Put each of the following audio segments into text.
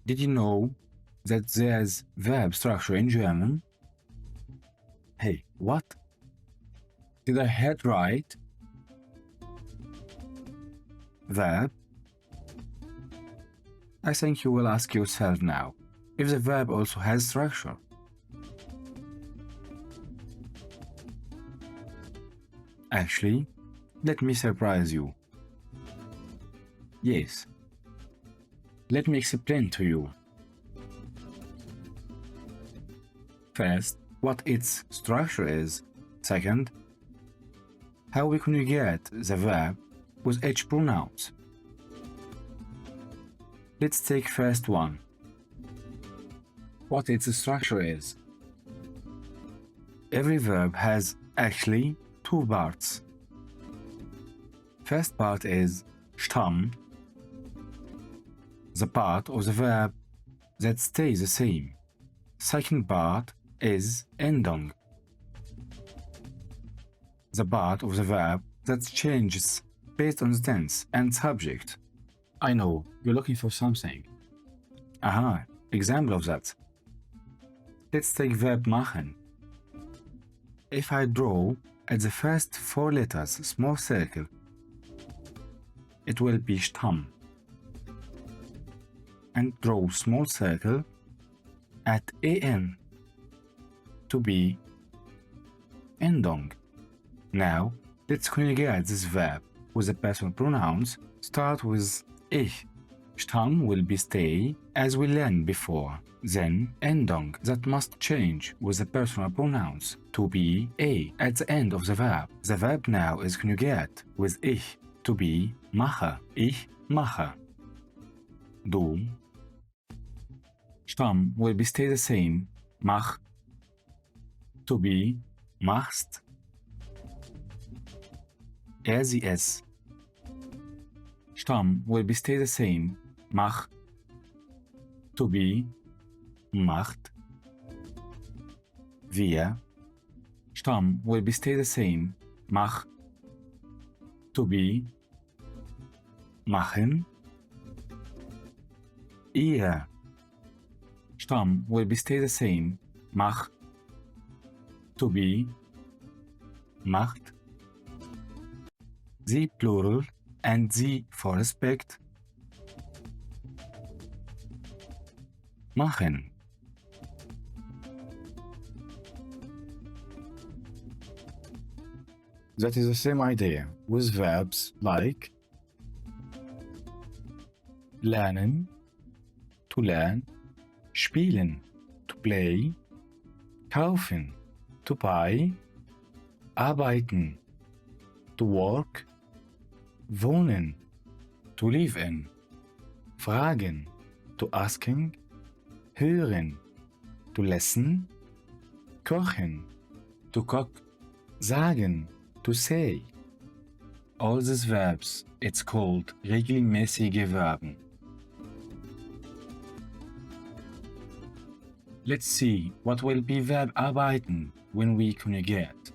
Did you know that there's verb structure in German? Hey, what? Did I hear it right? Verb? I think you will ask yourself now if the verb also has structure. Actually, let me surprise you. Yes. Let me explain to you. First, what its structure is. Second, how we conjugate the verb with each pronouns. Let's take first one. What its structure is. Every verb has actually two parts. First part is Stamm, the part of the verb that stays the same. Second part is Endung, the part of the verb that changes based on the tense and subject. I know, you're looking for something. Aha, example of that. Let's take verb machen. If I draw at the first four letters small circle, it will be Stamm. And draw small circle at an to be Endung. Now, let's conjugate this verb with the personal pronouns. Start with ich. Stamm will be stay as we learned before. Then Endung that must change with the personal pronouns to be a at the end of the verb. The verb now is conjugate with ich to be mache. Ich mache. Du. Stamm will be stay the same. Mach. To be machst. Sie es. Stamm will be stay the same. Mach. To be macht. Wir. Stamm will be stay the same. Mach. To be machen. Ihr. Stamm will be stay the same. Mach. To be macht. Sie plural and sie for respect. Machen. That is the same idea with verbs like lernen, to learn, spielen, to play, kaufen, to buy, arbeiten, to work, wohnen, to live in, fragen, to asking, hören, to listen, kochen, to cook, sagen, to say. All these verbs, it's called regelmäßige Verben. Let's see what will be verb arbeiten when we conjugate.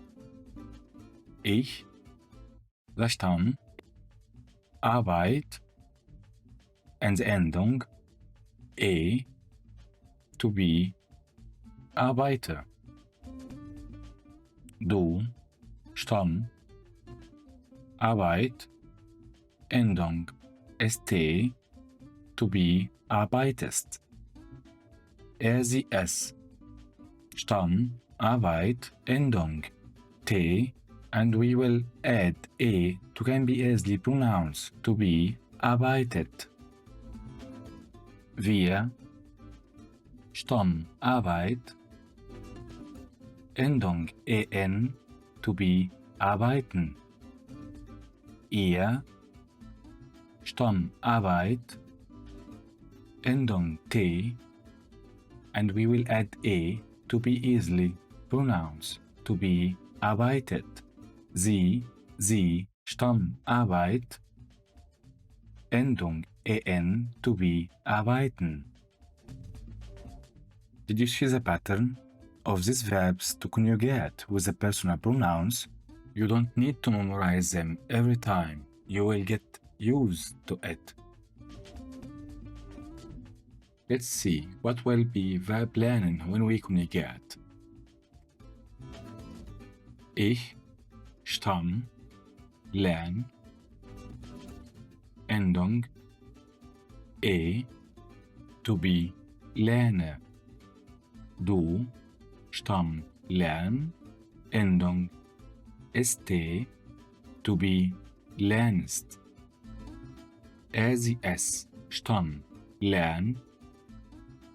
Ich, the Stamm, Arbeit, and the Endung, to be, arbeite. Du, Stamm, Arbeit, Endung, st, to be, arbeitest. Sie es. Stamm, Arbeit, Endung, t, and we will add a to can be easily pronouns to be arbeitet. Wir, Stamm, Arbeit, Endung en to be arbeiten. Ihr, Stamm, Arbeit, Endung t, and we will add a to be easily pronouns to be arbeitet. Sie, Stamm, Arbeit, Endung en to be arbeiten. Did you see the pattern of these verbs to conjugate with the personal pronouns? You don't need to memorize them every time. You will get used to it. Let's see what will be verb lernen when we conjugate. Ich, stamm, lern, Endung, to be, lerne. Du, stamm, lern, Endung, st, to be, lernst. Sie, es, stamm, lern,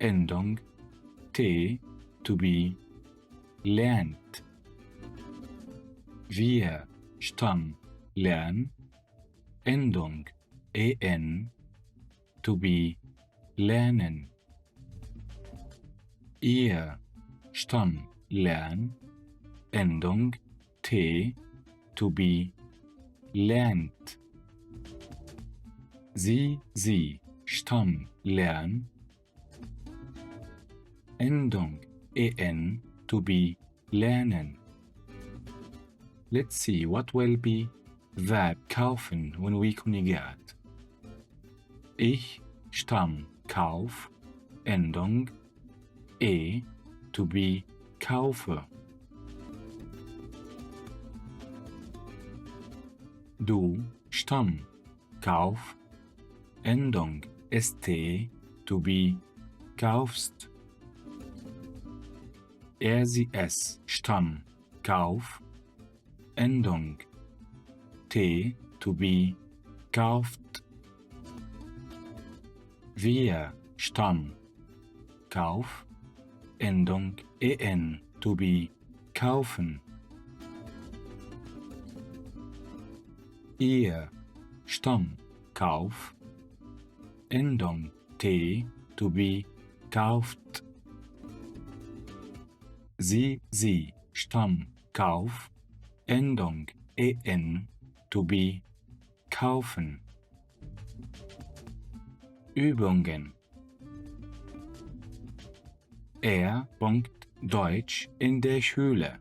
Endung, t, to be, lernt. Wir, stamm, lern, Endung, en, to be, lernen. Ihr, stamm, lern, Endung, t, to be, lernt. Sie, stamm, lern, Endung, en, to be, lernen. Let's see what will be verb kaufen when we conjugate. Ich, stamm, kauf, Endung, to be, kaufe. Du, stamm, kauf, Endung, st, to be, kaufst. Sie, es, stamm, kauf, Endung, t, to be, kauft. Wir, stamm, kauf, Endung, en, to be, kaufen. Ihr, stamm, kauf, Endung, t, to be, kauft. Sie, stamm, kauf, Endung, en, to be, kaufen. Übungen. Deutsch in der Schule.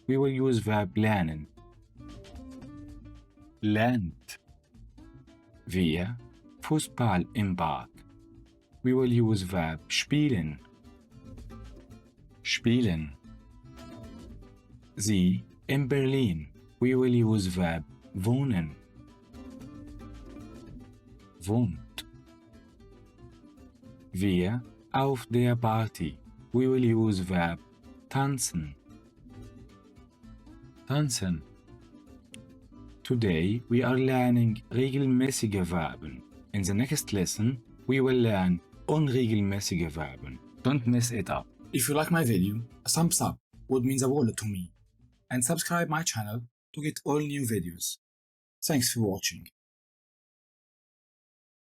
We will use verb lernen. Lernt. Wir, Fußball im Park. We will use verb spielen. Spielen. Sie, in Berlin. We will use verb wohnen. Wohnt. Wir, auf der Party. We will use verb tanzen. Tanzen. Today we are learning regelmäßige Verben. In the next lesson, we will learn unregelmäßige Verben. Don't mess it up. If you like my video, a thumbs up would mean the world to me. And subscribe my channel to get all new videos. Thanks for watching.